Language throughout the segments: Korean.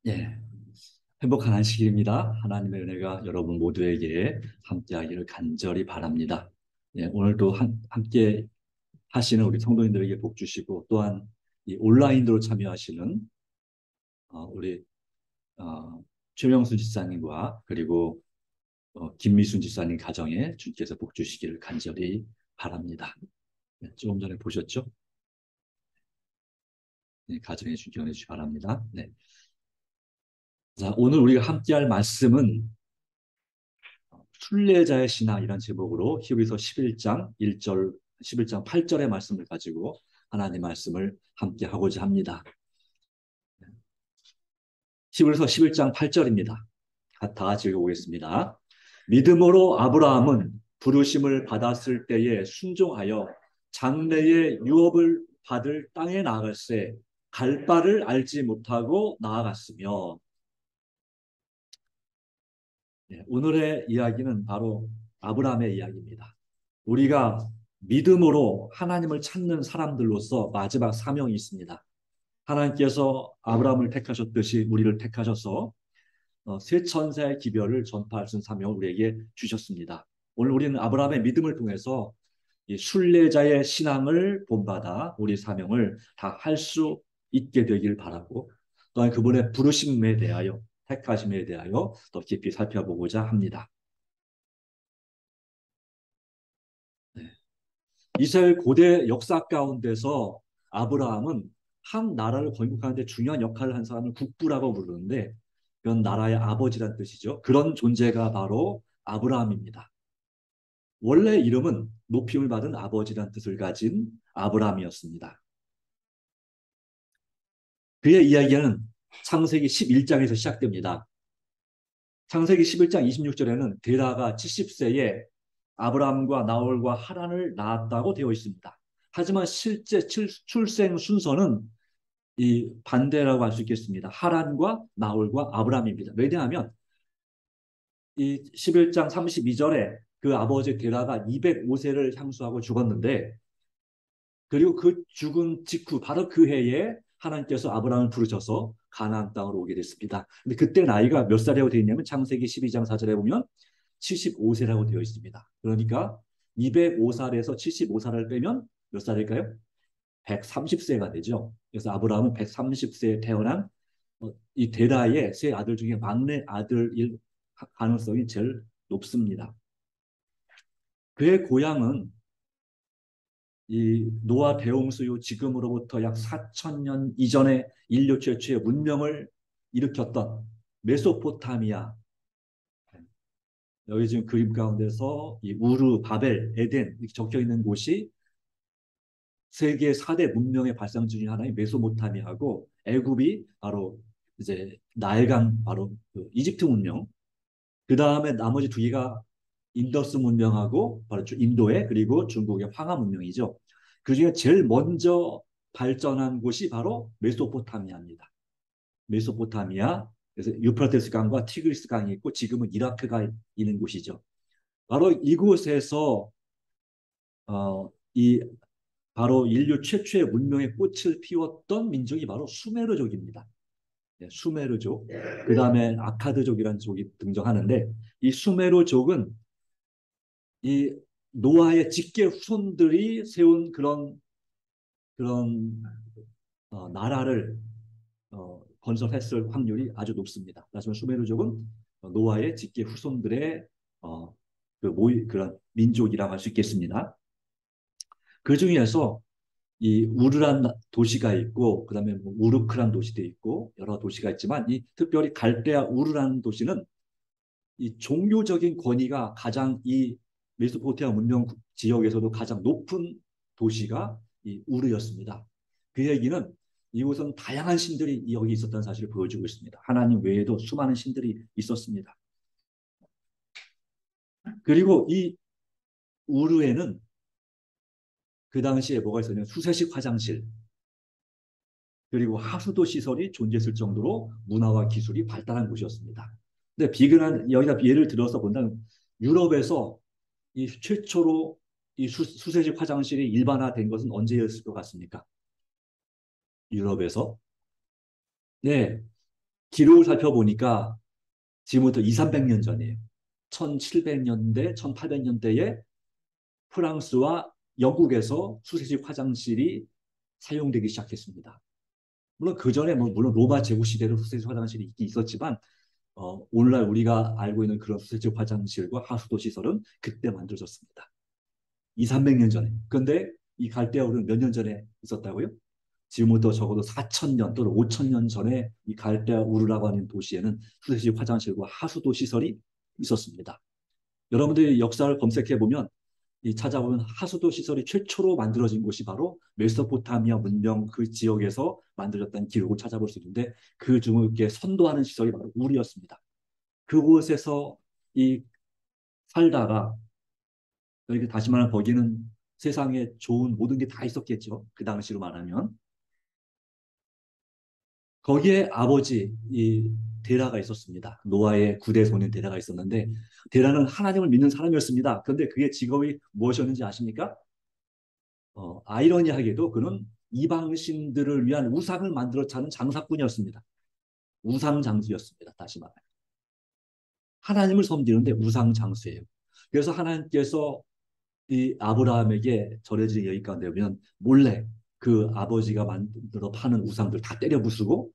예, 행복한 안식일입니다. 하나님의 은혜가 여러분 모두에게 함께하기를 간절히 바랍니다. 예, 오늘도 함께 하시는 우리 성도님들에게 복 주시고 또한 이 온라인으로 참여하시는 우리 최명수 지사님과 그리고 김미순 지사님 가정에 주께서 복 주시기를 간절히 바랍니다. 예, 조금 전에 보셨죠? 네, 가정에 주께 은혜 주시기 바랍니다. 네. 자, 오늘 우리가 함께할 말씀은 순례자의 신앙이란 제목으로 히브리서 11장 1절, 11장 8절의 말씀을 가지고 하나님 말씀을 함께 하고자 합니다. 히브리서 11장 8절입니다. 다 같이 읽어보겠습니다. 믿음으로 아브라함은 부르심을 받았을 때에 순종하여 장래의 유업을 받을 땅에 나아갈새 갈 바를 알지 못하고 나아갔으며. 네, 오늘의 이야기는 바로 아브라함의 이야기입니다. 우리가 믿음으로 하나님을 찾는 사람들로서 마지막 사명이 있습니다. 하나님께서 아브라함을 택하셨듯이 우리를 택하셔서 새 천사의 기별을 전파할 수 있는 사명을 우리에게 주셨습니다. 오늘 우리는 아브라함의 믿음을 통해서 이 순례자의 신앙을 본받아 우리 사명을 다 할 수 있게 되길 바라고 또한 그분의 부르심에 대하여 택하심에 대하여 더 깊이 살펴보고자 합니다. 네. 이스라엘 고대 역사 가운데서 아브라함은 한 나라를 건국하는 데 중요한 역할을 한 사람을 국부라고 부르는데 그런 나라의 아버지란 뜻이죠. 그런 존재가 바로 아브라함입니다. 원래 이름은 높임을 받은 아버지란 뜻을 가진 아브라함이었습니다. 그의 이야기는 창세기 11장에서 시작됩니다. 창세기 11장 26절에는 데라가 70세에 아브라함과 나홀과 하란을 낳았다고 되어 있습니다. 하지만 실제 출생 순서는 이 반대라고 할 수 있겠습니다. 하란과 나홀과 아브라함입니다. 왜냐하면 이 11장 32절에 그 아버지 데라가 205세를 향수하고 죽었는데 그리고 그 죽은 직후 바로 그 해에 하나님께서 아브라함을 부르셔서 가나안 땅으로 오게 됐습니다. 근데 그때 나이가 몇 살이라고 되어 있냐면 창세기 12장 4절에 보면 75세라고 되어 있습니다. 그러니까 205살에서 75살을 빼면 몇 살일까요? 130세가 되죠. 그래서 아브라함은 130세에 태어난 이 데라의 세 아들 중에 막내 아들일 가능성이 제일 높습니다. 그의 고향은 이 노아 대홍수 이후 지금으로부터 약 4천년 이전에 인류 최초의 문명을 일으켰던 메소포타미아, 여기 지금 그림 가운데서 이 우르, 바벨, 에덴 이렇게 적혀 있는 곳이 세계 4대 문명의 발상 중에 하나인 메소포타미아하고 애굽이 바로 이제 나일강 바로 그 이집트 문명, 그 다음에 나머지 두 개가 인더스 문명하고 바로 인도의 그리고 중국의 황하 문명이죠. 그 중에 제일 먼저 발전한 곳이 바로 메소포타미아입니다. 메소포타미아, 그래서 유프라테스 강과 티그리스 강이 있고 지금은 이라크가 있는 곳이죠. 바로 이곳에서 이 바로 인류 최초의 문명의 꽃을 피웠던 민족이 바로 수메르족입니다. 네, 수메르족, 그 다음에 아카드족이라는 족이 등장하는데 이 수메르족은 이 노아의 직계 후손들이 세운 그런 나라를 건설했을 확률이 아주 높습니다. 하지만 수메르족은 노아의 직계 후손들의 그런 민족이라고 할 수 있겠습니다. 그 중에서 이 우르란 도시가 있고 그다음에 뭐 우르크란 도시도 있고 여러 도시가 있지만 이 특별히 갈대아 우르라는 도시는 이 종교적인 권위가 가장 이 메소포타미아 문명 지역에서도 가장 높은 도시가 이 우르였습니다. 그 얘기는 이곳은 다양한 신들이 여기 있었다는 사실을 보여주고 있습니다. 하나님 외에도 수많은 신들이 있었습니다. 그리고 이 우르에는 그 당시에 뭐가 있었냐면 수세식 화장실 그리고 하수도 시설이 존재했을 정도로 문화와 기술이 발달한 곳이었습니다. 근데 비근한 여기다 예를 들어서 본다면 유럽에서 이 최초로 이 수세식 화장실이 일반화된 것은 언제였을 것 같습니까? 유럽에서. 네, 기록을 살펴보니까 지금부터 2, 300년 전이에요. 1700년대, 1800년대에 프랑스와 영국에서 수세식 화장실이 사용되기 시작했습니다. 물론 그 전에 물론 로마 제국 시대로 수세식 화장실이 있긴 있었지만 오늘날 우리가 알고 있는 그런 수세식 화장실과 하수도 시설은 그때 만들어졌습니다. 2, 300년 전에. 그런데 이 갈대아우르는 몇 년 전에 있었다고요? 지금부터 적어도 4,000년 또는 5,000년 전에 이 갈대아우르라고 하는 도시에는 수세식 화장실과 하수도 시설이 있었습니다. 여러분들이 역사를 검색해 보면 이 찾아보면 하수도 시설이 최초로 만들어진 곳이 바로 메소포타미아 문명 그 지역에서 만들어졌다는 기록을 찾아볼 수 있는데 그 중에 선도하는 시설이 바로 우리였습니다. 그곳에서 이 살다가 여기 다시 말하면 거기는 세상에 좋은 모든 게 다 있었겠죠. 그 당시로 말하면 거기에 아버지 이 데라가 있었습니다. 노아의 구대 소년 데라가 있었는데 데라는 하나님을 믿는 사람이었습니다. 그런데 그의 직업이 무엇이었는지 아십니까? 아이러니하게도 그는 이방신들을 위한 우상을 만들어 차는 장사꾼이었습니다. 우상 장수였습니다. 다시 말하면 하나님을 섬기는데 우상 장수예요. 그래서 하나님께서 이 아브라함에게 전해진 얘기 가운데 보면 몰래 그 아버지가 만들어 파는 우상들 다 때려 부수고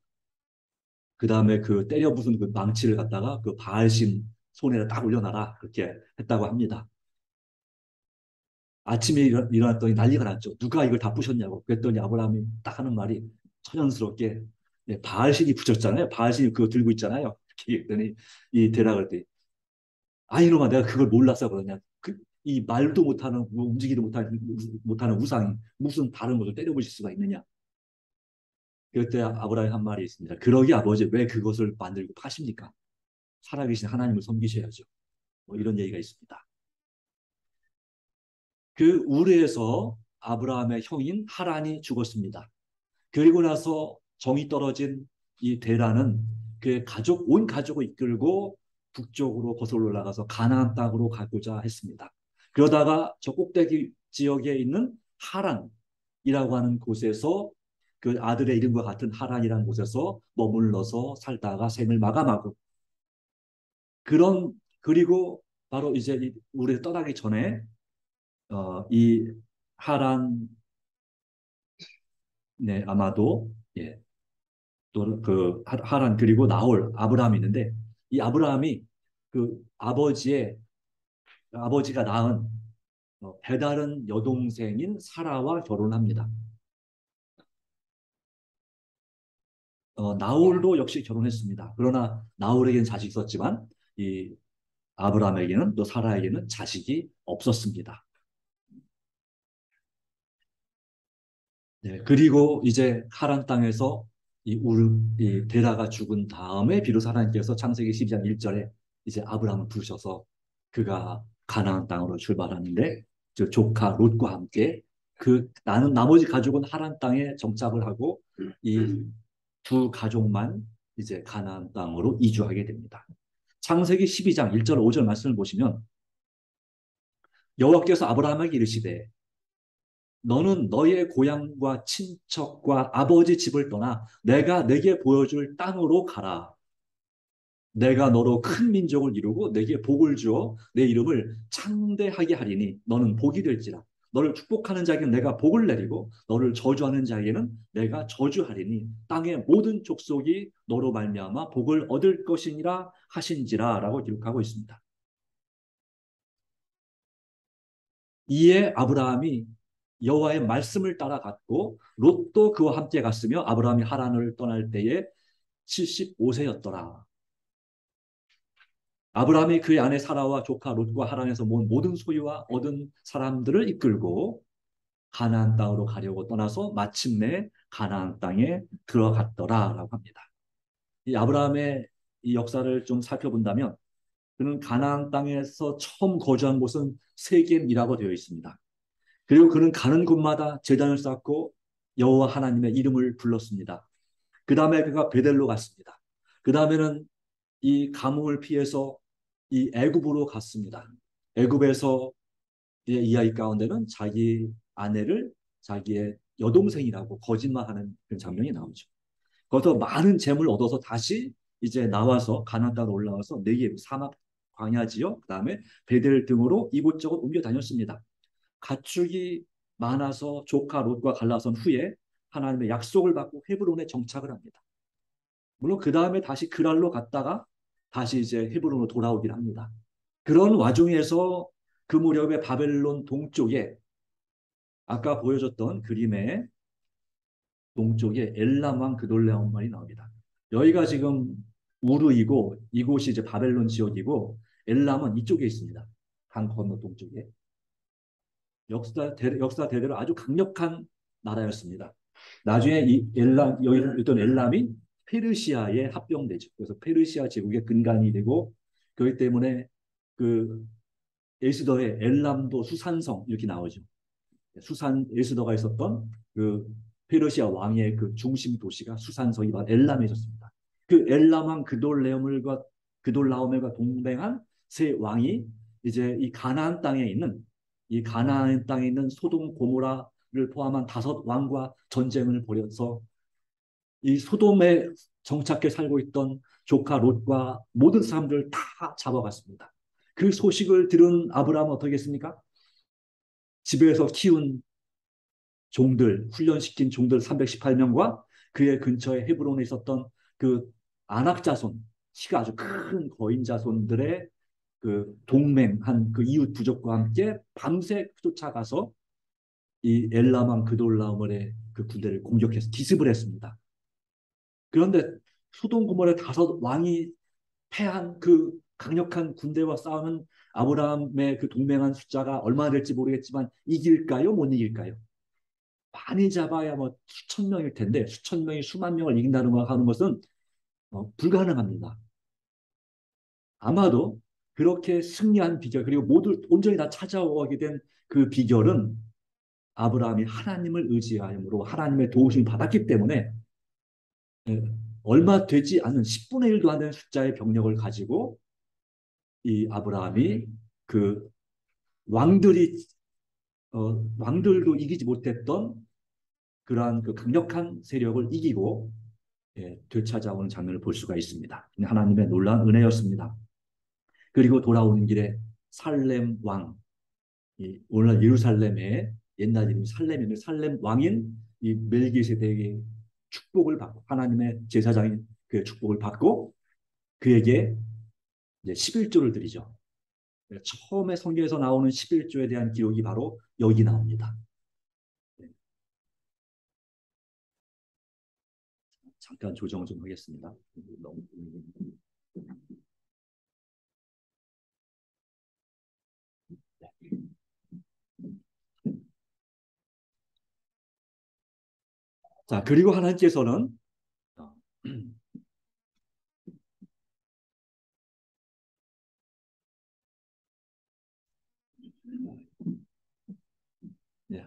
그 다음에 그 때려 부순 그 망치를 갖다가 그 바알신 손에다 딱 올려놔라 그렇게 했다고 합니다. 아침에 일어났더니 난리가 났죠. 누가 이걸 다 부셨냐고. 그랬더니 아브라함이 딱 하는 말이 천연스럽게 네, 바알신이 부셨잖아요. 바알신이 그거 들고 있잖아요. 이렇게 했더니 이 대라 그랬더니 아 이놈아 내가 그걸 몰라서 그러냐. 이 말도 못하는 움직이도 못하는 우상이 무슨 다른 것을 때려부실 수가 있느냐. 그때 아브라함이 한 말이 있습니다. 그러기 아버지 왜 그것을 만들고 파십니까? 살아계신 하나님을 섬기셔야죠. 뭐 이런 얘기가 있습니다. 그 우르에서 아브라함의 형인 하란이 죽었습니다. 그리고 나서 정이 떨어진 이 데라는 그의 가족, 온 가족을 이끌고 북쪽으로 거슬러 올라가서 가나안 땅으로 가고자 했습니다. 그러다가 저 꼭대기 지역에 있는 하란이라고 하는 곳에서 그 아들의 이름과 같은 하란이라는 곳에서 머물러서 살다가 생을 마감하고 그리고 바로 이제 우리 떠나기 전에 이 하란 네 아마도 예, 또 그 하란 그리고 나홀 아브라함이 있는데 이 아브라함이 그 아버지가 낳은 배다른 여동생인 사라와 결혼합니다. 나홀도 역시 결혼했습니다. 그러나 나홀에게는 자식이 있었지만 이 아브라함에게는 또 사라에게는 자식이 없었습니다. 네, 그리고 이제 하란 땅에서 이 데라가 죽은 다음에 비로소 하나님께서 창세기 12장 1절에 이제 아브라함을 부르셔서 그가 가나안 땅으로 출발하는데 저 조카 롯과 함께 나는 나머지 가족은 하란 땅에 정착을 하고 이 두 가족만 이제 가나안 땅으로 이주하게 됩니다. 창세기 12장 1절 5절 말씀을 보시면 여호와께서 아브라함에게 이르시되 너는 너의 고향과 친척과 아버지 집을 떠나 내가 내게 보여줄 땅으로 가라. 내가 너로 큰 민족을 이루고 내게 복을 주어 내 이름을 창대하게 하리니 너는 복이 될지라. 너를 축복하는 자에게는 내가 복을 내리고 너를 저주하는 자에게는 내가 저주하리니 땅의 모든 족속이 너로 말미암아 복을 얻을 것이니라 하신지라라고 기록하고 있습니다. 이에 아브라함이 여호와의 말씀을 따라갔고 롯도 그와 함께 갔으며 아브라함이 하란을 떠날 때에 75세였더라. 아브라함이 그의 아내 사라와 조카 롯과 하란에서 모은 모든 소유와 얻은 사람들을 이끌고 가나안 땅으로 가려고 떠나서 마침내 가나안 땅에 들어갔더라라고 합니다. 이 아브라함의 이 역사를 좀 살펴본다면 그는 가나안 땅에서 처음 거주한 곳은 세겜이라고 되어 있습니다. 그리고 그는 가는 곳마다 제단을 쌓고 여호와 하나님의 이름을 불렀습니다. 그 다음에 그가 베델로 갔습니다. 그 다음에는 이 감옥을 피해서 이 애굽으로 갔습니다. 애굽에서 이 아이 가운데는 자기 아내를 자기의 여동생이라고 거짓말하는 그런 장면이 나오죠. 거기서 많은 재물을 얻어서 다시 이제 나와서 가나안 땅으로 올라와서 네게브 사막 광야 지역, 그다음에 베델 등으로 이곳저곳 옮겨 다녔습니다. 가축이 많아서 조카 롯과 갈라선 후에 하나님의 약속을 받고 헤브론에 정착을 합니다. 물론 그 다음에 다시 그랄로 갔다가 다시 이제 헤브론으로 돌아오긴 합니다. 그런 와중에서 그 무렵에 바벨론 동쪽에 아까 보여줬던 그림의 동쪽에 엘람 왕 그돌라오말이 나옵니다. 여기가 지금 우르이고 이곳이 이제 바벨론 지역이고 엘람은 이쪽에 있습니다. 강 건너 동쪽에. 역사 대대로 아주 강력한 나라였습니다. 나중에 이 엘람, 여기 있던 엘람이 페르시아에 합병되죠. 그래서 페르시아 제국의 근간이 되고 그렇기 때문에 그 에스더의 엘람도 수산성 이렇게 나오죠. 수산 에스더가 있었던 그 페르시아 왕의 그 중심 도시가 수산성이 바로 엘람에 있었습니다. 그 엘람왕 그돌라오멜과 동맹한 세 왕이 이제 이 가나안 땅에 있는 소돔 고모라를 포함한 5왕과 전쟁을 벌여서 이 소돔에 정착해 살고 있던 조카 롯과 모든 사람들을 다 잡아갔습니다. 그 소식을 들은 아브라함은 어떻게 했습니까? 집에서 키운 종들, 훈련시킨 종들 318명과 그의 근처에 헤브론에 있었던 그 아낙 자손, 키가 아주 큰 거인 자손들의 그 동맹한 그 이웃 부족과 함께 밤새 쫓아가서 이 엘라만 그돌라오멜의 그 군대를 공격해서 기습을 했습니다. 그런데 소돔 고모의 5왕이 패한 그 강력한 군대와 싸우는 아브라함의 그 동맹한 숫자가 얼마나 될지 모르겠지만 이길까요? 못 이길까요? 많이 잡아야 뭐 수천 명일 텐데 수천 명이 수만 명을 이긴다는 거 하는 것은 불가능합니다. 아마도 그렇게 승리한 비결 그리고 모두 온전히 다 찾아오게 된 그 비결은 아브라함이 하나님을 의지함으로 하나님의 도우심을 받았기 때문에 예, 얼마 되지 않은 10분의 1도 안 되는 숫자의 병력을 가지고 이 아브라함이 그 왕들이 왕들도 이기지 못했던 그러한 그 강력한 세력을 이기고 되찾아오는 장면을 볼 수가 있습니다. 하나님의 놀라운 은혜였습니다. 그리고 돌아오는 길에 살렘 왕, 오늘날 예루살렘의 옛날 이름이 살렘인데 살렘 왕인 이 멜기세덱의 축복을 받고 하나님의 제사장인 그 축복을 받고 그에게 이제 11조를 드리죠. 처음에 성경에서 나오는 11조에 대한 기록이 바로 여기 나옵니다. 잠깐 조정을 좀 하겠습니다. 너무 자, 그리고 하나님께서는 예,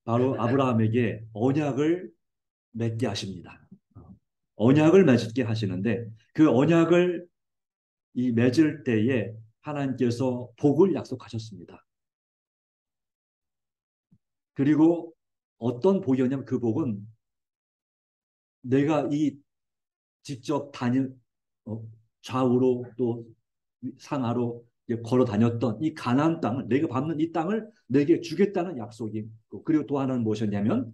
바로 아브라함에게 언약을 맺게 하십니다. 언약을 맺게 하시는데 그 언약을 이 맺을 때에 하나님께서 복을 약속하셨습니다. 그리고 어떤 복이었냐면 그 복은 내가 이 직접 좌우로 또 상하로 걸어 다녔던 이 가나안 땅을 내가 밟는 이 땅을 내게 주겠다는 약속이 있고 그리고 또 하나는 무엇이었냐면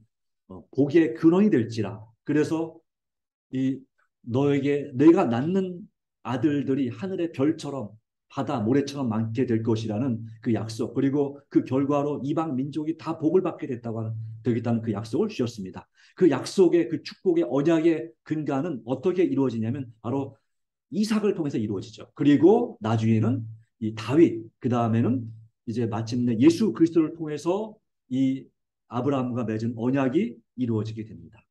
복의 근원이 될지라. 그래서 이 너에게 내가 낳는 아들들이 하늘의 별처럼 바다 모래처럼 많게 될 것이라는 그 약속 그리고 그 결과로 이방 민족이 다 복을 받게 되겠다는 그 약속을 주셨습니다. 그 약속의 그 축복의 언약의 근간은 어떻게 이루어지냐면 바로 이삭을 통해서 이루어지죠. 그리고 나중에는 이 다윗 그 다음에는 이제 마침내 예수 그리스도를 통해서 이 아브라함과 맺은 언약이 이루어지게 됩니다.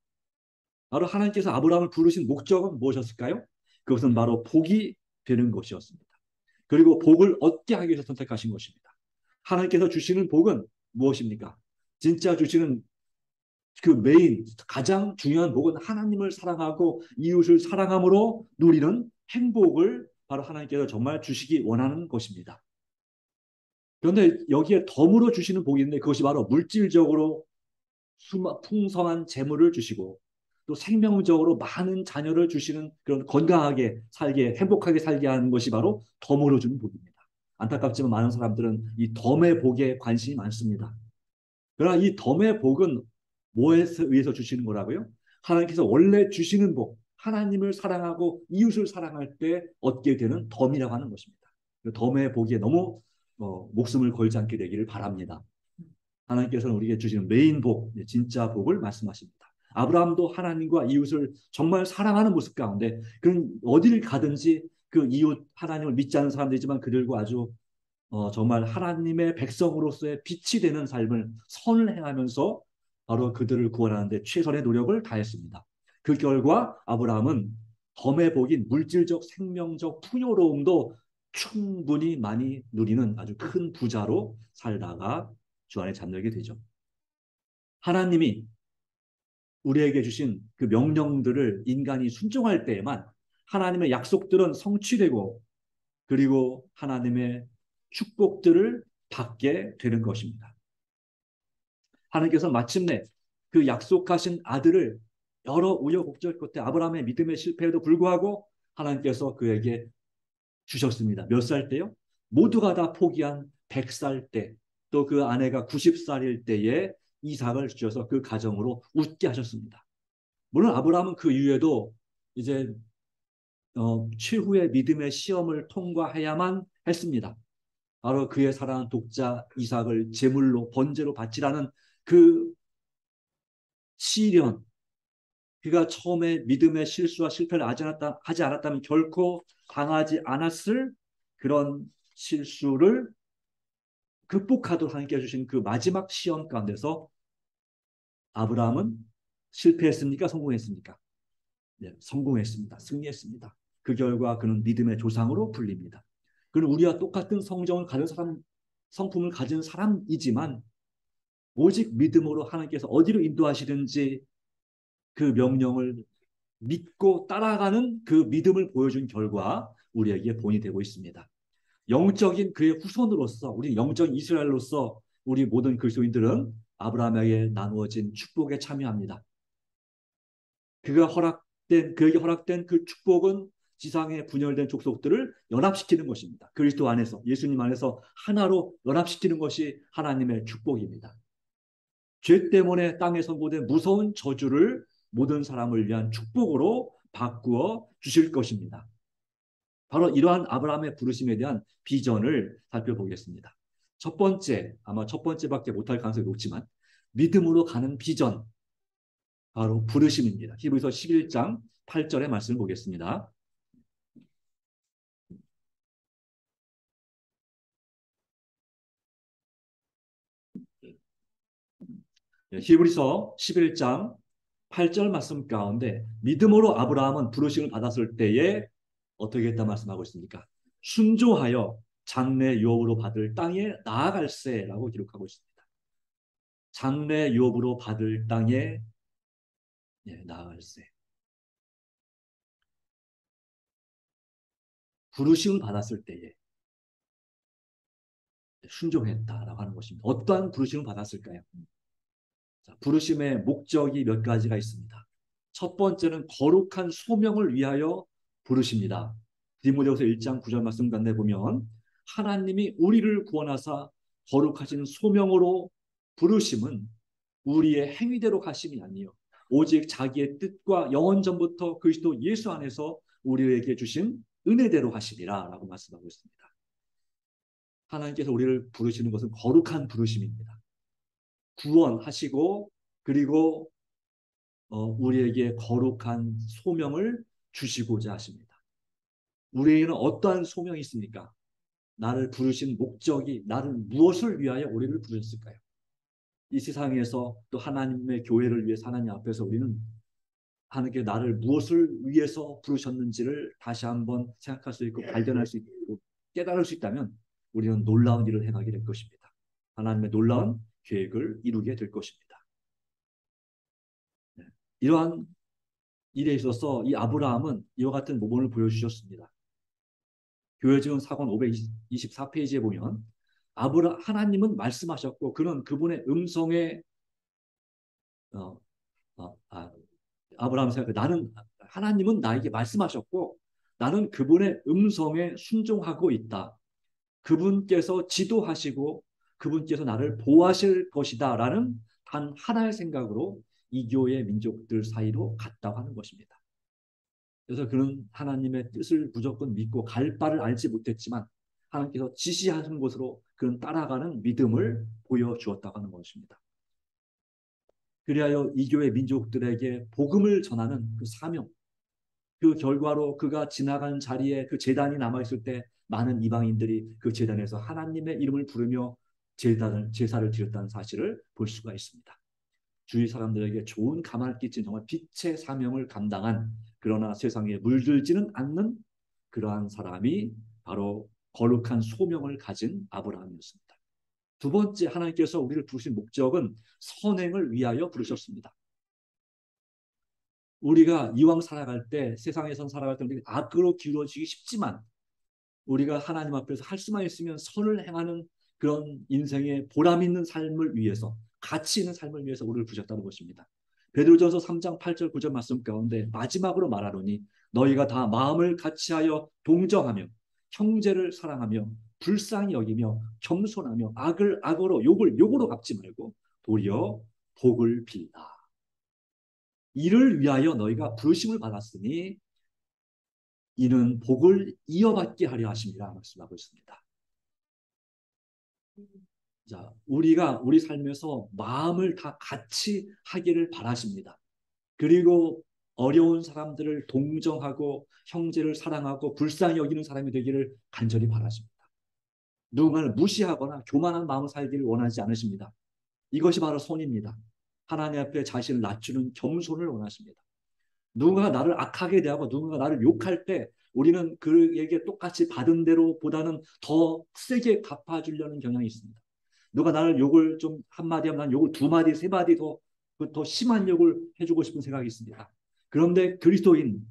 바로 하나님께서 아브라함을 부르신 목적은 무엇이었을까요? 그것은 바로 복이 되는 것이었습니다. 그리고 복을 얻게 하기 위해서 선택하신 것입니다. 하나님께서 주시는 복은 무엇입니까? 진짜 주시는 그 메인 가장 중요한 복은 하나님을 사랑하고 이웃을 사랑함으로 누리는 행복을 바로 하나님께서 정말 주시기 원하는 것입니다. 그런데 여기에 덤으로 주시는 복이 있는데 그것이 바로 물질적으로 풍성한 재물을 주시고 또 생명적으로 많은 자녀를 주시는 그런 건강하게 살게, 행복하게 살게 하는 것이 바로 덤으로 주는 복입니다. 안타깝지만 많은 사람들은 이 덤의 복에 관심이 많습니다. 그러나 이 덤의 복은 뭐에 의해서 주시는 거라고요? 하나님께서 원래 주시는 복, 하나님을 사랑하고 이웃을 사랑할 때 얻게 되는 덤이라고 하는 것입니다. 그 덤의 복에 너무 목숨을 걸지 않게 되기를 바랍니다. 하나님께서는 우리에게 주시는 메인 복, 진짜 복을 말씀하십니다. 아브라함도 하나님과 이웃을 정말 사랑하는 모습 가운데 그는 어디를 가든지 그 이웃 하나님을 믿지 않는 사람들이지만 그들과 아주 정말 하나님의 백성으로서의 빛이 되는 삶을 선을 행하면서 바로 그들을 구원하는 데 최선의 노력을 다했습니다. 그 결과 아브라함은 덤의 복인 물질적 생명적 풍요로움도 충분히 많이 누리는 아주 큰 부자로 살다가 주 안에 잠들게 되죠. 하나님이 우리에게 주신 그 명령들을 인간이 순종할 때에만 하나님의 약속들은 성취되고 그리고 하나님의 축복들을 받게 되는 것입니다. 하나님께서 마침내 그 약속하신 아들을 여러 우여곡절 끝에 아브라함의 믿음의 실패에도 불구하고 하나님께서 그에게 주셨습니다. 몇 살 때요? 모두가 다 포기한 100살 때, 또 그 아내가 90살일 때에 이삭을 주셔서 그 가정으로 웃게 하셨습니다. 물론 아브라함은 그 이후에도 이제 최후의 믿음의 시험을 통과해야만 했습니다. 바로 그의 사랑하는 독자 이삭을 제물로 번제로 바치라는 그 시련, 그가 처음에 믿음의 실수와 실패를 하지 않았다면 결코 당하지 않았을 그런 실수를 극복하도록 하나님께 주신 그 마지막 시험 가운데서 아브라함은 실패했습니까? 성공했습니까? 네, 성공했습니다. 승리했습니다. 그 결과 그는 믿음의 조상으로 불립니다. 그는 우리와 똑같은 성정을 가진 사람, 성품을 가진 사람이지만 오직 믿음으로 하나님께서 어디로 인도하시든지 그 명령을 믿고 따라가는 그 믿음을 보여준 결과 우리에게 본이 되고 있습니다. 영적인 그의 후손으로서 우리 영적인 이스라엘로서 우리 모든 그리스도인들은 아브라함에게 나누어진 축복에 참여합니다. 그에게 허락된 그 축복은 지상에 분열된 족속들을 연합시키는 것입니다. 그리스도 안에서 예수님 안에서 하나로 연합시키는 것이 하나님의 축복입니다. 죄 때문에 땅에 선고된 무서운 저주를 모든 사람을 위한 축복으로 바꾸어 주실 것입니다. 바로 이러한 아브라함의 부르심에 대한 비전을 살펴보겠습니다. 첫 번째, 아마 첫 번째밖에 못할 가능성이 높지만 믿음으로 가는 비전, 바로 부르심입니다. 히브리서 11장 8절의 말씀을 보겠습니다. 히브리서 11장 8절 말씀 가운데 믿음으로 아브라함은 부르심을 받았을 때에 어떻게 했다 말씀하고 있습니까? 순조하여 장래 유업으로 받을 땅에 나아갈세라고 기록하고 있습니다. 장래 유업으로 받을 땅에 나아갈세. 부르심을 받았을 때에 순종했다라고 하는 것입니다. 어떠한 부르심을 받았을까요? 자, 부르심의 목적이 몇 가지가 있습니다. 첫 번째는 거룩한 소명을 위하여 부르십니다. 디모데후서 1장 9절 말씀 가운데 보면 하나님이 우리를 구원하사 거룩하신 소명으로 부르심은 우리의 행위대로 가심이 아니요 오직 자기의 뜻과 영원 전부터 그리스도 예수 안에서 우리에게 주신 은혜대로 하시리라 라고 말씀하고 있습니다. 하나님께서 우리를 부르시는 것은 거룩한 부르심입니다. 구원하시고 그리고 우리에게 거룩한 소명을 주시고자 하십니다. 우리에게는 어떠한 소명이 있습니까? 나를 부르신 목적이 나를 무엇을 위하여 우리를 부르셨을까요? 이 세상에서 또 하나님의 교회를 위해서 하나님 앞에서 우리는 하나님께 나를 무엇을 위해서 부르셨는지를 다시 한번 생각할 수 있고 발견할 수 있고 깨달을 수 있다면 우리는 놀라운 일을 행하게 될 것입니다. 하나님의 놀라운 계획을 이루게 될 것입니다. 네. 이러한 일에 있어서 이 아브라함은 이와 같은 모범을 보여주셨습니다. 교회지원 사권 524페이지에 보면 하나님은 말씀하셨고 그는 그분의 음성에 어, 어, 아, 아브라함 생각해. 나는 하나님은 나에게 말씀하셨고 나는 그분의 음성에 순종하고 있다. 그분께서 지도하시고 그분께서 나를 보호하실 것이다라는 단 하나의 생각으로 이교의 민족들 사이로 갔다고 하는 것입니다. 그래서 그는 하나님의 뜻을 무조건 믿고 갈 바를 알지 못했지만 하나님께서 지시하신 곳으로 그는 따라가는 믿음을 보여주었다고 하는 것입니다. 그리하여 이교의 민족들에게 복음을 전하는 그 사명, 그 결과로 그가 지나간 자리에 그 제단이 남아있을 때 많은 이방인들이 그 제단에서 하나님의 이름을 부르며 제사를 드렸다는 사실을 볼 수가 있습니다. 주위 사람들에게 좋은 가망을 끼친 정말 빛의 사명을 감당한 그러나 세상에 물들지는 않는 그러한 사람이 바로 거룩한 소명을 가진 아브라함이었습니다. 두 번째 하나님께서 우리를 부르신 목적은 선행을 위하여 부르셨습니다. 우리가 이왕 살아갈 때 세상에선 살아갈 때 악으로 기울어지기 쉽지만 우리가 하나님 앞에서 할 수만 있으면 선을 행하는 그런 인생의 보람 있는 삶을 위해서 가치 있는 삶을 위해서 우리를 부르셨다는 것입니다. 베드로전서 3장 8절 9절 말씀 가운데 마지막으로 말하노니 너희가 다 마음을 같이하여 동정하며 형제를 사랑하며 불쌍히 여기며 겸손하며 악을 악으로 욕을 욕으로 갚지 말고 도리어 복을 빌라. 이를 위하여 너희가 부르심을 받았으니 이는 복을 이어받게 하려 하심이라 말씀하고 있습니다. 자, 우리가 우리 삶에서 마음을 다 같이 하기를 바라십니다. 그리고 어려운 사람들을 동정하고 형제를 사랑하고 불쌍히 여기는 사람이 되기를 간절히 바라십니다. 누군가를 무시하거나 교만한 마음을 살기를 원하지 않으십니다. 이것이 바로 선입니다. 하나님 앞에 자신을 낮추는 겸손을 원하십니다. 누군가 나를 악하게 대하고 누군가 나를 욕할 때 우리는 그에게 똑같이 받은 대로보다는 더 세게 갚아주려는 경향이 있습니다. 누가 나를 욕을 좀 한마디 하면 난 욕을 두 마디, 세 마디 더 심한 욕을 해주고 싶은 생각이 있습니다. 그런데 그리스도인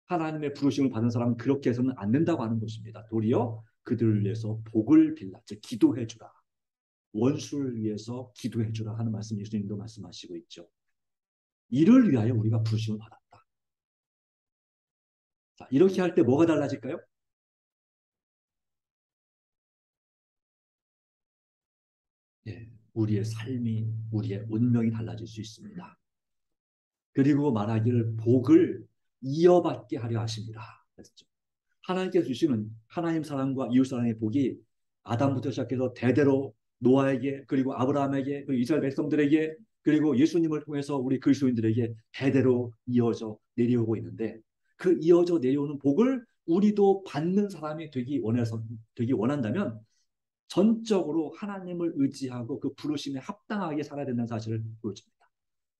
하나님의 부르심을 받은 사람은 그렇게 해서는 안 된다고 하는 것입니다. 도리어 그들을 위해서 복을 빌라, 즉 기도해 주라. 원수를 위해서 기도해 주라 하는 말씀 예수님도 말씀하시고 있죠. 이를 위하여 우리가 부르심을 받았다. 자, 이렇게 할 때 뭐가 달라질까요? 예, 우리의 삶이, 우리의 운명이 달라질 수 있습니다. 그리고 말하기를 복을 이어받게 하려 하십니다. 그랬죠. 하나님께서 주시는 하나님 사랑과 이웃 사랑의 복이 아담부터 시작해서 대대로 노아에게 그리고 아브라함에게 그리고 이스라엘 백성들에게 그리고 예수님을 통해서 우리 그리스도인들에게 대대로 이어져 내려오고 있는데 그 이어져 내려오는 복을 우리도 받는 사람이 되기 원한다면 전적으로 하나님을 의지하고 그 부르심에 합당하게 살아야 된다는 사실을 보여줍니다.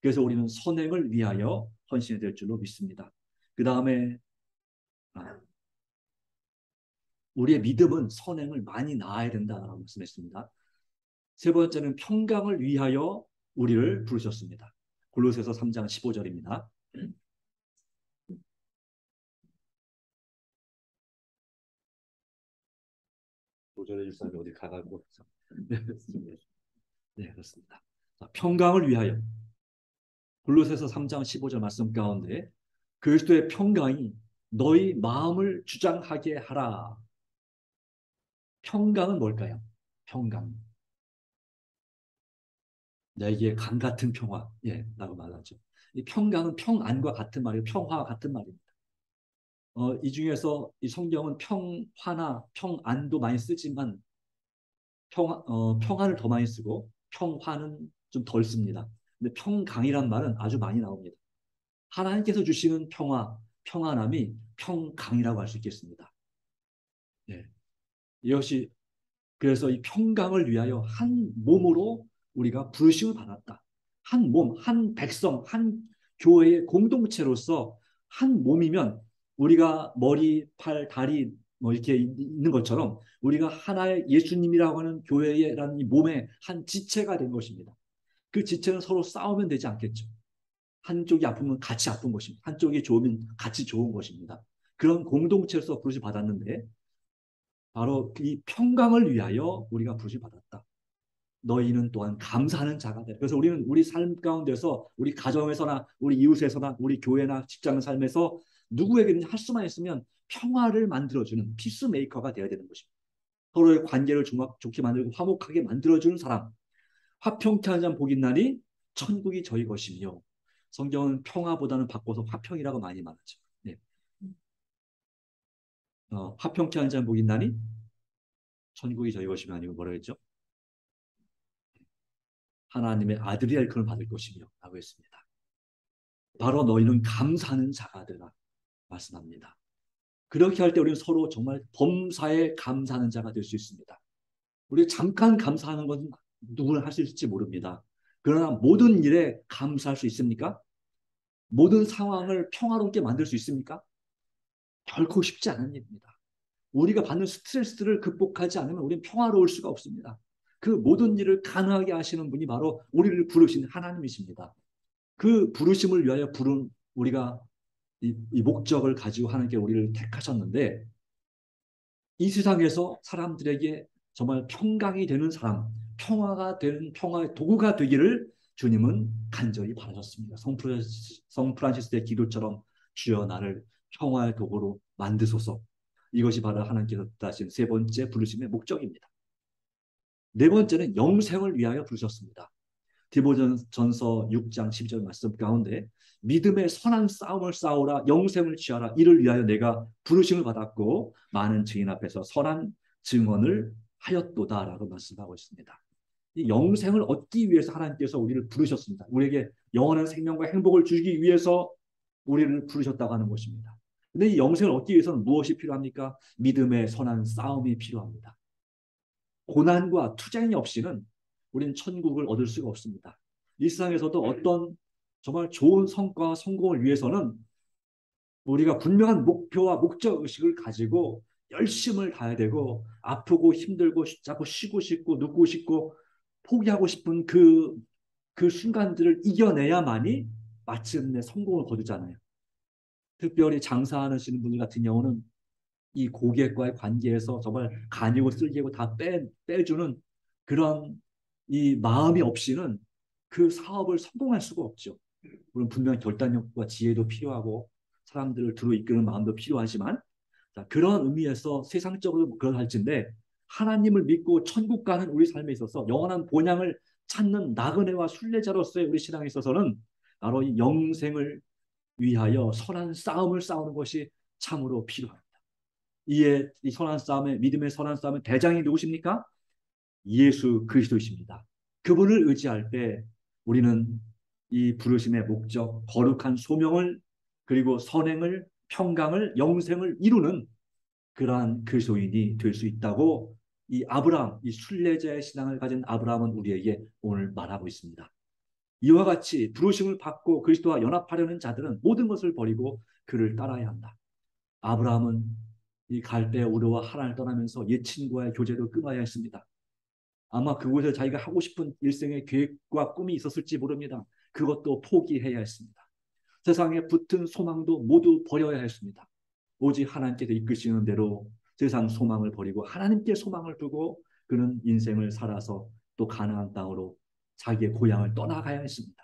그래서 우리는 선행을 위하여 헌신이 될 줄로 믿습니다. 그 다음에 우리의 믿음은 선행을 많이 낳아야 된다라고 말씀했습니다. 세 번째는 평강을 위하여 우리를 부르셨습니다. 골로새서 3장 15절입니다. 조절해 줄 사람이 어디 가가지고 네, 그렇습니다. 자, 평강을 위하여 골로새서 3장 15절 말씀 가운데 그리스도의 평강이 너희 마음을 주장하게 하라. 평강은 뭘까요? 평강. 내게 강 같은 평화. 예, 라고 말하죠. 이 평강은 평안과 같은 말이에요. 평화와 같은 말입니다. 이 중에서 이 성경은 평화나 평안도 많이 쓰지만 평안을 더 많이 쓰고 평화는 좀 덜 씁니다. 근데 평강이란 말은 아주 많이 나옵니다. 하나님께서 주시는 평화, 평안함이 평강이라고 할 수 있겠습니다. 예. 이것이 그래서 이 평강을 위하여 한 몸으로 우리가 부르심을 받았다. 한 몸, 한 백성, 한 교회의 공동체로서 한 몸이면 우리가 머리, 팔, 다리 뭐 이렇게 있는 것처럼 우리가 하나의 예수님이라고 하는 교회라는 이 몸의 한 지체가 된 것입니다. 그 지체는 서로 싸우면 되지 않겠죠. 한쪽이 아프면 같이 아픈 것입니다. 한쪽이 좋으면 같이 좋은 것입니다. 그런 공동체로서 부르심 받았는데 바로 이 평강을 위하여 우리가 부르심 받았다. 너희는 또한 감사하는 자가 되라. 그래서 우리는 우리 삶 가운데서 우리 가정에서나 우리 이웃에서나 우리 교회나 직장 삶에서 누구에게든지 할 수만 있으면 평화를 만들어주는 피스메이커가 되어야 되는 것입니다. 서로의 관계를 좋게 만들고 화목하게 만들어주는 사람. 화평케 하는 자는 복이 있나니 천국이 저희 것이며, 성경은 평화보다는 바꿔서 화평이라고 많이 말하죠. 네. 화평케 하는 자는 복이 있나니 천국이 저희 것이며, 아니고 뭐라 했죠? 하나님의 아들이 일컬음을 받을 것이며 라고 했습니다. 바로 너희는 감사하는 자가 되라 말씀합니다. 그렇게 할 때 우리는 서로 정말 범사에 감사하는 자가 될 수 있습니다. 우리 잠깐 감사하는 건 누구나 할 수 있을지 모릅니다. 그러나 모든 일에 감사할 수 있습니까? 모든 상황을 평화롭게 만들 수 있습니까? 결코 쉽지 않은 일입니다. 우리가 받는 스트레스를 극복하지 않으면 우리는 평화로울 수가 없습니다. 그 모든 일을 가능하게 하시는 분이 바로 우리를 부르신 하나님이십니다. 그 부르심을 위하여 부른 우리가 이 목적을 가지고 하나님께 우리를 택하셨는데, 이 세상에서 사람들에게 정말 평강이 되는 사람, 평화가 되는 평화의 도구가 되기를 주님은 간절히 바라셨습니다. 성 프란시스의 기도처럼 주여 나를 평화의 도구로 만드소서. 이것이 바로 하나님께서 뜻하신 세 번째 부르심의 목적입니다. 네 번째는 영생을 위하여 부르셨습니다. 디모전서 6장 12절 말씀 가운데 믿음의 선한 싸움을 싸우라, 영생을 취하라, 이를 위하여 내가 부르심을 받았고 많은 증인 앞에서 선한 증언을 하였도다라고 말씀하고 있습니다. 이 영생을 얻기 위해서 하나님께서 우리를 부르셨습니다. 우리에게 영원한 생명과 행복을 주기 위해서 우리를 부르셨다고 하는 것입니다. 근데 이 영생을 얻기 위해서는 무엇이 필요합니까? 믿음의 선한 싸움이 필요합니다. 고난과 투쟁이 없이는 우리는 천국을 얻을 수가 없습니다. 이 세상에서도 어떤 정말 좋은 성과와 성공을 위해서는 우리가 분명한 목표와 목적의식을 가지고 열심을 다해야 되고, 아프고 힘들고 자꾸 쉬고 싶고 눕고 싶고 포기하고 싶은 그 순간들을 이겨내야만이 마침내 성공을 거두잖아요. 특별히 장사하시는 분들 같은 경우는 이 고객과의 관계에서 정말 간이고 쓸개고 다 빼주는 그런 이 마음이 없이는 그 사업을 성공할 수가 없죠. 물론 분명 결단력과 지혜도 필요하고 사람들을 들어 이끄는 마음도 필요하지만, 자, 그런 의미에서 세상적으로 그럴할진데 하나님을 믿고 천국 가는 우리 삶에 있어서 영원한 본향을 찾는 나그네와 순례자로서의 우리 신앙에 있어서는 바로 이 영생을 위하여 선한 싸움을 싸우는 것이 참으로 필요합니다. 이에 이 선한 싸움의 믿음의 선한 싸움의 대장이 누구십니까? 예수 그리스도이십니다. 그분을 의지할 때 우리는 이 부르심의 목적, 거룩한 소명을, 그리고 선행을, 평강을, 영생을 이루는 그러한 그리스도인이 될 수 있다고 이 아브라함, 이 순례자의 신앙을 가진 아브라함은 우리에게 오늘 말하고 있습니다. 이와 같이 부르심을 받고 그리스도와 연합하려는 자들은 모든 것을 버리고 그를 따라야 한다. 아브라함은 이 갈대 우르와 하란을 떠나면서 옛 친구와의 교제도 끊어야 했습니다. 아마 그곳에 자기가 하고 싶은 일생의 계획과 꿈이 있었을지 모릅니다. 그것도 포기해야 했습니다. 세상에 붙은 소망도 모두 버려야 했습니다. 오직 하나님께서 이끄시는 대로 세상 소망을 버리고 하나님께 소망을 두고 그는 인생을 살아서 또 가나안 땅으로 자기의 고향을 떠나가야 했습니다.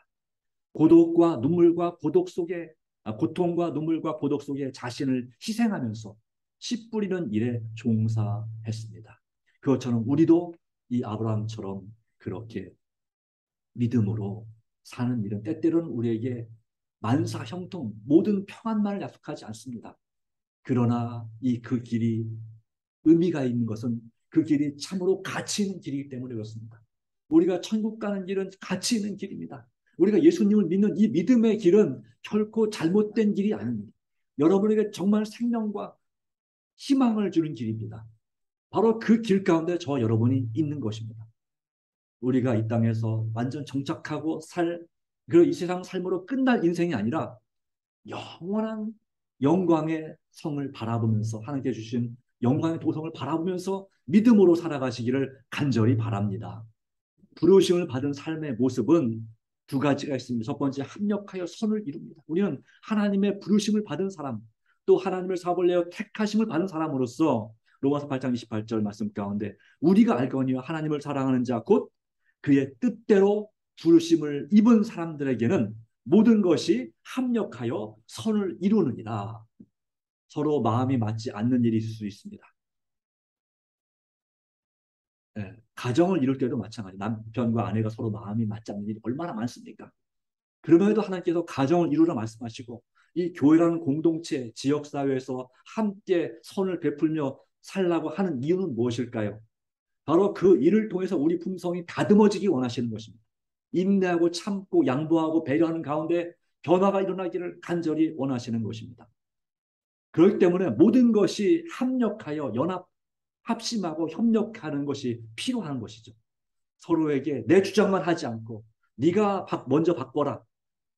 고독과 눈물과 고독 속에 고통과 눈물과 고독 속에 자신을 희생하면서 씨 뿌리는 일에 종사했습니다. 그것처럼 우리도 이 아브라함처럼 그렇게 믿음으로 사는 일은 때때로는 우리에게 만사 형통 모든 평안만을 약속하지 않습니다. 그러나 그 길이 의미가 있는 것은 그 길이 참으로 가치 있는 길이기 때문에 그렇습니다. 우리가 천국 가는 길은 가치 있는 길입니다. 우리가 예수님을 믿는 이 믿음의 길은 결코 잘못된 길이 아닙니다. 여러분에게 정말 생명과 희망을 주는 길입니다. 바로 그 길 가운데 저와 여러분이 있는 것입니다. 우리가 이 땅에서 완전 정착하고 그리고 이 세상 삶으로 끝날 인생이 아니라 영원한 영광의 성을 바라보면서 하나님께 주신 영광의 도성을 바라보면서 믿음으로 살아가시기를 간절히 바랍니다. 부르심을 받은 삶의 모습은 두 가지가 있습니다. 첫 번째, 합력하여 선을 이룹니다. 우리는 하나님의 부르심을 받은 사람, 또 하나님을 사업을 내어 택하심을 받은 사람으로서 로마서 8장 28절 말씀 가운데 우리가 알거니와 하나님을 사랑하는 자 곧 그의 뜻대로 부르심을 입은 사람들에게는 모든 것이 합력하여 선을 이루느니라. 서로 마음이 맞지 않는 일이 있을 수 있습니다. 예, 가정을 이룰 때도 마찬가지. 남편과 아내가 서로 마음이 맞지 않는 일이 얼마나 많습니까? 그럼에도 하나님께서 가정을 이루라 말씀하시고 이 교회라는 공동체, 지역사회에서 함께 선을 베풀며 살라고 하는 이유는 무엇일까요? 바로 그 일을 통해서 우리 품성이 다듬어지기 원하시는 것입니다. 인내하고 참고 양보하고 배려하는 가운데 변화가 일어나기를 간절히 원하시는 것입니다. 그렇기 때문에 모든 것이 합력하여 합심하고 협력하는 것이 필요한 것이죠. 서로에게 내 주장만 하지 않고 네가 먼저 바꿔라.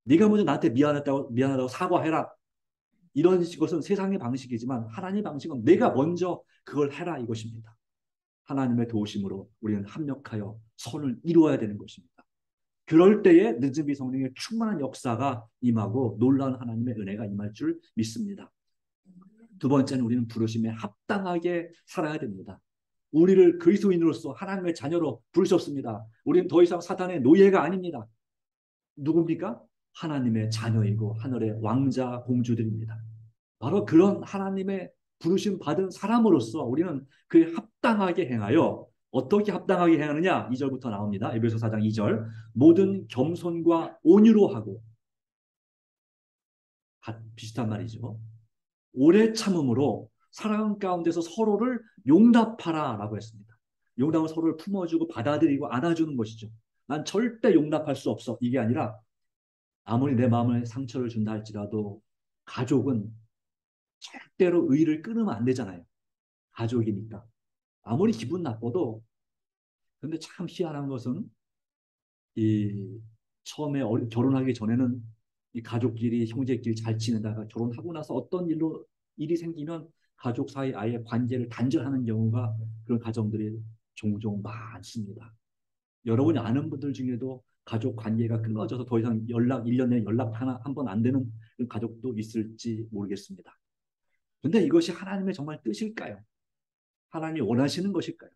네가 먼저 나한테 미안하다고 사과해라. 이런 것은 세상의 방식이지만 하나님의 방식은 내가 먼저 그걸 해라 이것입니다. 하나님의 도우심으로 우리는 합력하여 선을 이루어야 되는 것입니다. 그럴 때에 늦은비 성령의 충만한 역사가 임하고 놀라운 하나님의 은혜가 임할 줄 믿습니다. 두 번째는 우리는 부르심에 합당하게 살아야 됩니다. 우리를 그리스도인으로서 하나님의 자녀로 부르셨습니다. 우리는 더 이상 사탄의 노예가 아닙니다. 누굽니까? 하나님의 자녀이고 하늘의 왕자 공주들입니다. 바로 그런 하나님의 부르심 받은 사람으로서 우리는 그에 합당하게 행하여 어떻게 합당하게 행하느냐? 2절부터 나옵니다. 에베소 4장 2절. 모든 겸손과 온유로 하고 비슷한 말이죠. 오래 참음으로 사랑 가운데서 서로를 용납하라라고 했습니다. 용납은 서로를 품어주고 받아들이고 안아주는 것이죠. 난 절대 용납할 수 없어. 이게 아니라 아무리 내 마음에 상처를 준다 할지라도 가족은 절대로 의의를 끊으면 안 되잖아요. 가족이니까. 아무리 기분 나빠도 근데 참 희한한 것은 이 처음에 결혼하기 전에는 이 가족끼리 형제끼리 잘 지내다가 결혼하고 나서 어떤 일이 생기면 가족 사이 아예 관계를 단절하는 경우가 그런 가정들이 종종 많습니다. 여러분이 아는 분들 중에도 가족 관계가 끊어져서 더 이상 1년 내에 연락 하나 한 번 안 되는 그런 가족도 있을지 모르겠습니다. 근데 이것이 하나님의 정말 뜻일까요? 하나님이 원하시는 것일까요?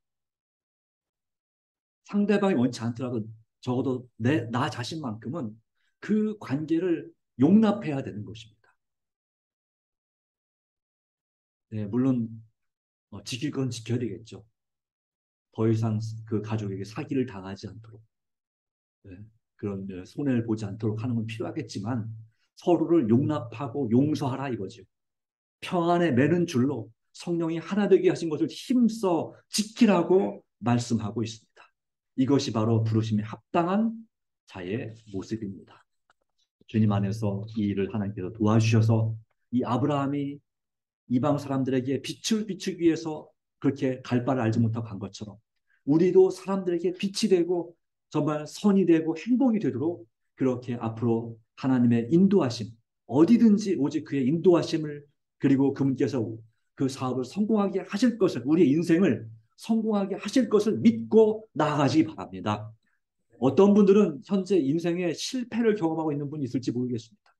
상대방이 원치 않더라도 적어도 나 자신만큼은 그 관계를 용납해야 되는 것입니다. 네, 물론 지킬 건 지켜야 되겠죠. 더 이상 그 가족에게 사기를 당하지 않도록 네, 그런 손해를 보지 않도록 하는 건 필요하겠지만 서로를 용납하고 용서하라 이거죠. 평안에 매는 줄로 성령이 하나 되게 하신 것을 힘써 지키라고 말씀하고 있습니다. 이것이 바로 부르심에 합당한 자의 모습입니다. 주님 안에서 이 일을 하나님께서 도와주셔서 이 아브라함이 이방 사람들에게 빛을 비추기 위해서 그렇게 갈 바를 알지 못하고 간 것처럼 우리도 사람들에게 빛이 되고 정말 선이 되고 행복이 되도록 그렇게 앞으로 하나님의 인도하심 어디든지 오직 그의 인도하심을 그리고 그분께서 그 사업을 성공하게 하실 것을 우리의 인생을 성공하게 하실 것을 믿고 나아가시기 바랍니다. 어떤 분들은 현재 인생에 실패를 경험하고 있는 분이 있을지 모르겠습니다.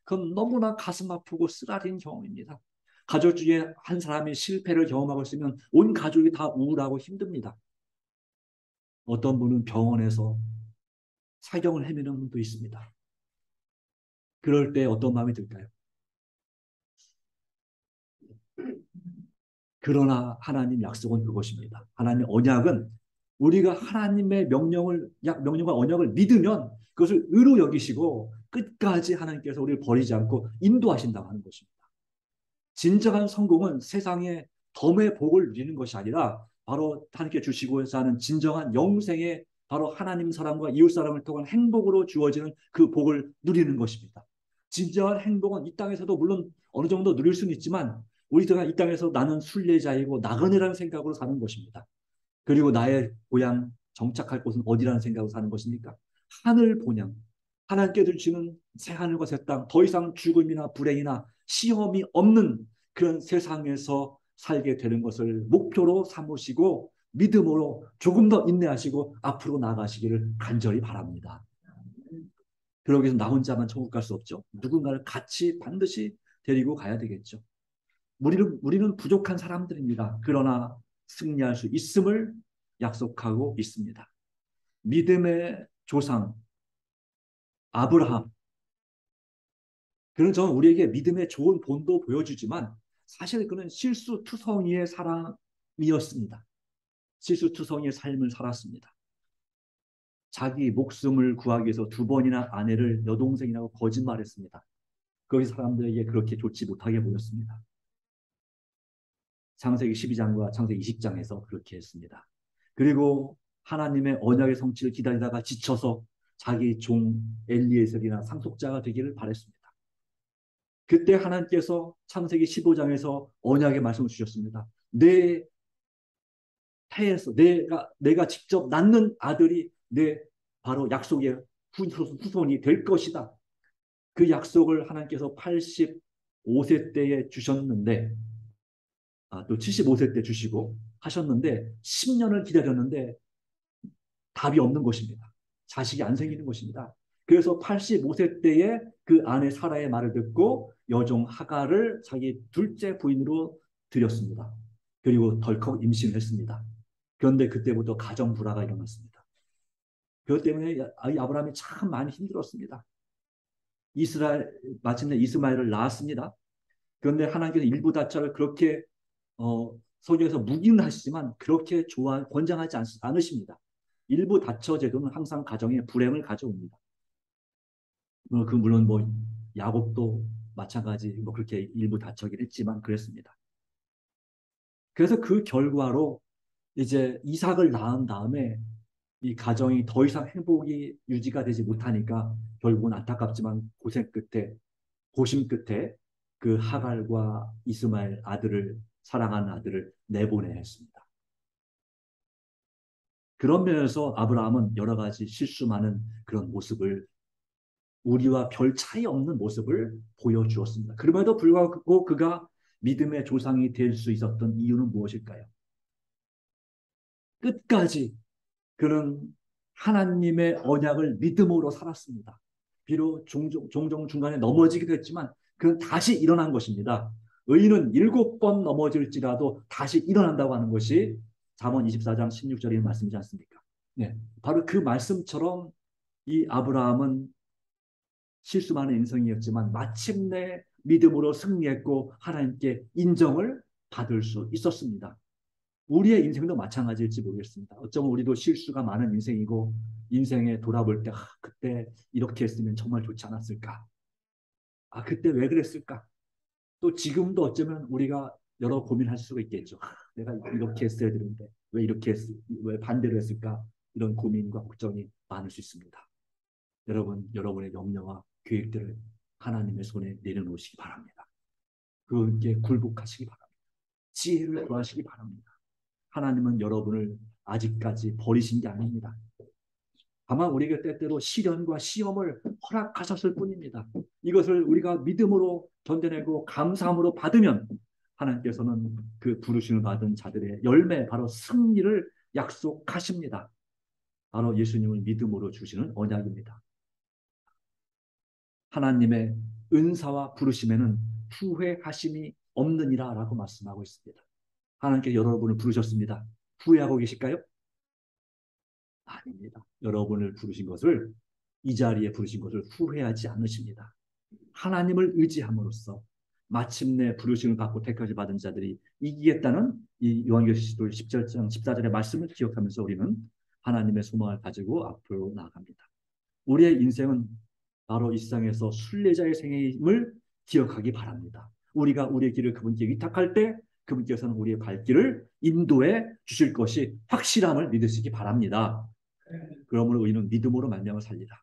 그건 너무나 가슴 아프고 쓰라린 경험입니다. 가족 중에 한 사람이 실패를 경험하고 있으면 온 가족이 다 우울하고 힘듭니다. 어떤 분은 병원에서 사경을 헤매는 분도 있습니다. 그럴 때 어떤 마음이 들까요? 그러나 하나님 약속은 그것입니다. 하나님 언약은 우리가 하나님의 명령과 언약을 믿으면 그것을 의로 여기시고 끝까지 하나님께서 우리를 버리지 않고 인도하신다고 하는 것입니다. 진정한 성공은 세상에 덤의 복을 누리는 것이 아니라 바로 하나님께 주시고자 하는 진정한 영생의 바로 하나님 사람과 이웃 사람을 통한 행복으로 주어지는 그 복을 누리는 것입니다. 진정한 행복은 이 땅에서도 물론 어느 정도 누릴 수는 있지만 우리가 이 땅에서 나는 순례자이고 나그네라는 생각으로 사는 것입니다. 그리고 나의 고향 정착할 곳은 어디라는 생각으로 사는 것입니까? 하늘 본향, 하나님께 주시는 새 하늘과 새 땅, 더 이상 죽음이나 불행이나 시험이 없는 그런 세상에서 살게 되는 것을 목표로 삼으시고 믿음으로 조금 더 인내하시고 앞으로 나아가시기를 간절히 바랍니다. 그러기 위해서 나 혼자만 천국 갈 수 없죠. 누군가를 같이 반드시 데리고 가야 되겠죠. 우리는 부족한 사람들입니다. 그러나 승리할 수 있음을 약속하고 있습니다. 믿음의 조상 아브라함. 그는 저는 우리에게 믿음의 좋은 본도 보여주지만 사실 그는 실수투성이의 사람이었습니다. 실수투성이의 삶을 살았습니다. 자기 목숨을 구하기 위해서 두 번이나 아내를 여동생이라고 거짓말했습니다. 거기 사람들에게 그렇게 좋지 못하게 보였습니다. 창세기 12장과 창세기 20장에서 그렇게 했습니다. 그리고 하나님의 언약의 성취를 기다리다가 지쳐서 자기 종 엘리에셀이나 상속자가 되기를 바랬습니다. 그때 하나님께서 창세기 15장에서 언약의 말씀을 주셨습니다. 내 태에서 내가 직접 낳는 아들이 내 바로 약속의 후손이 될 것이다. 그 약속을 하나님께서 85세 때에 주셨는데 또 75세 때 주시고 하셨는데 10년을 기다렸는데 답이 없는 것입니다. 자식이 안 생기는 것입니다. 그래서 85세 때에 그 아내 사라의 말을 듣고 여종 하가를 자기 둘째 부인으로 들였습니다. 그리고 덜컥 임신을 했습니다. 그런데 그때부터 가정 불화가 일어났습니다. 그것 때문에 아브라함이 참 많이 힘들었습니다. 마침내 이스마엘을 낳았습니다. 그런데 하나님께서 일부 다처를 그렇게 성경에서 묵인을 하시지만 그렇게 권장하지 않으십니다. 일부 다처 제도는 항상 가정에 불행을 가져옵니다. 물론 야곱도 마찬가지 그렇게 일부 다처긴 했지만 그랬습니다. 그래서 그 결과로 이제 이삭을 낳은 다음에 이 가정이 더 이상 행복이 유지가 되지 못하니까 결국은 안타깝지만 고심 끝에 그 하갈과 이스마엘 사랑하는 아들을 내보내야 했습니다. 그런 면에서 아브라함은 여러 가지 실수 많은 그런 모습을 우리와 별 차이 없는 모습을 보여주었습니다. 그럼에도 불구하고 그가 믿음의 조상이 될 수 있었던 이유는 무엇일까요? 끝까지 그는 하나님의 언약을 믿음으로 살았습니다. 비록 종종 중간에 넘어지기도 했지만 그는 다시 일어난 것입니다. 의인은 7번 넘어질지라도 다시 일어난다고 하는 것이 잠언 24장 16절의 말씀이지 않습니까? 네, 바로 그 말씀처럼 이 아브라함은 실수 많은 인생이었지만 마침내 믿음으로 승리했고 하나님께 인정을 받을 수 있었습니다. 우리의 인생도 마찬가지일지 모르겠습니다. 어쩌면 우리도 실수가 많은 인생이고 인생에 돌아볼 때 그때 이렇게 했으면 정말 좋지 않았을까? 그때 왜 그랬을까? 또 지금도 어쩌면 우리가 여러 고민할 수가 있겠죠. 내가 이렇게 했어야 되는데 왜 반대로 했을까? 이런 고민과 걱정이 많을 수 있습니다. 여러분의 염려와 계획들을 하나님의 손에 내려놓으시기 바랍니다. 그게 굴복하시기 바랍니다. 지혜를 구하시기 바랍니다. 하나님은 여러분을 아직까지 버리신 게 아닙니다. 다만 우리에게 때때로 시련과 시험을 허락하셨을 뿐입니다. 이것을 우리가 믿음으로 견뎌내고 감사함으로 받으면 하나님께서는 그 부르심을 받은 자들의 열매, 바로 승리를 약속하십니다. 바로 예수님을 믿음으로 주시는 언약입니다. 하나님의 은사와 부르심에는 후회하심이 없느니라 라고 말씀하고 있습니다. 하나님께 여러분을 부르셨습니다. 후회하고 계실까요? 아닙니다. 여러분을 부르신 것을, 이 자리에 부르신 것을 후회하지 않으십니다. 하나님을 의지함으로써 마침내 부르심을 받고 택하지 받은 자들이 이기겠다는 이 요한계시록 10장 14절의 말씀을 기억하면서 우리는 하나님의 소망을 가지고 앞으로 나아갑니다. 우리의 인생은 바로 이 세상에서 순례자의 생애임을 기억하기 바랍니다. 우리가 우리의 길을 그분께 위탁할 때 그분께서는 우리의 발길을 인도해 주실 것이 확실함을 믿으시기 바랍니다. 그러므로 우리는 믿음으로 말미암아 살리라.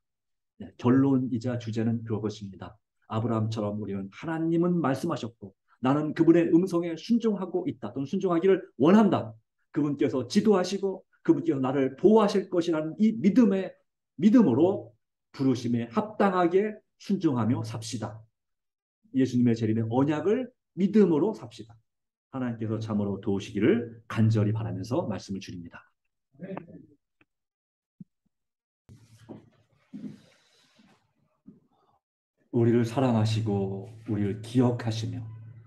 네, 결론이자 주제는 그것입니다. 아브라함처럼 우리는 하나님은 말씀하셨고 나는 그분의 음성에 순종하고 있다 또는 순종하기를 원한다. 그분께서 지도하시고 그분께서 나를 보호하실 것이라는 이 믿음으로 부르심에 합당하게 순종하며 삽시다. 예수님의 재림의 언약을 믿음으로 삽시다. 하나님께서 참으로 도우시기를 간절히 바라면서 말씀을 드립니다. 우리를 사랑하시고 우리를 기억하시며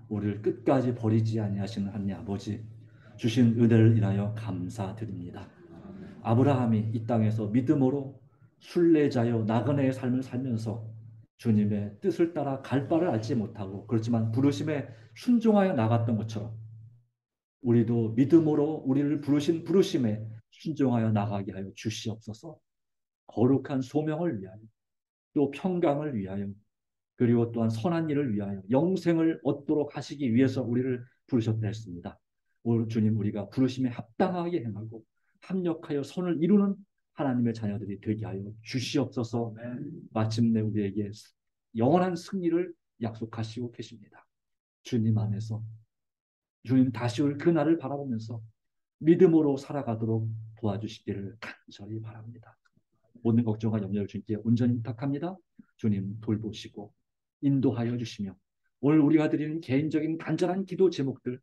우리를 끝까지 버리지 아니하시는 하나님 아버지, 주신 은혜를 인하여 감사드립니다. 아브라함이 이 땅에서 믿음으로 순례자여 나그네의 삶을 살면서 주님의 뜻을 따라 갈 바를 알지 못하고 그렇지만 부르심에 순종하여 나갔던 것처럼 우리도 믿음으로 우리를 부르신 부르심에 순종하여 나가게 하여 주시옵소서. 거룩한 소명을 위하여 또 평강을 위하여 그리고 또한 선한 일을 위하여 영생을 얻도록 하시기 위해서 우리를 부르셨다 했습니다. 오늘 주님 우리가 부르심에 합당하게 행하고 합력하여 선을 이루는 하나님의 자녀들이 되게 하여 주시옵소서. 마침내 우리에게 영원한 승리를 약속하시고 계십니다. 주님 안에서 주님 다시 올 그날을 바라보면서 믿음으로 살아가도록 도와주시기를 간절히 바랍니다. 모든 걱정과 염려를 주님께 온전히 부탁합니다. 주님 돌보시고 인도하여 주시며 오늘 우리가 드리는 개인적인 간절한 기도 제목들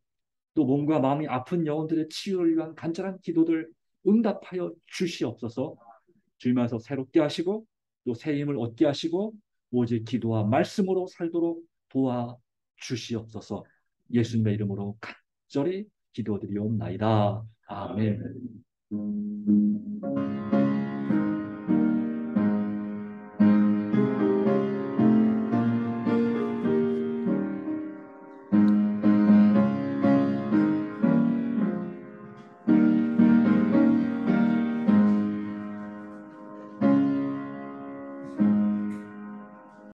또 몸과 마음이 아픈 영혼들의 치유를 위한 간절한 기도들 응답하여 주시옵소서. 주님께서 새롭게 하시고 또 새 힘을 얻게 하시고 오직 기도와 말씀으로 살도록 도와주시옵소서. 예수님의 이름으로 간절히 기도드리옵나이다. 아멘.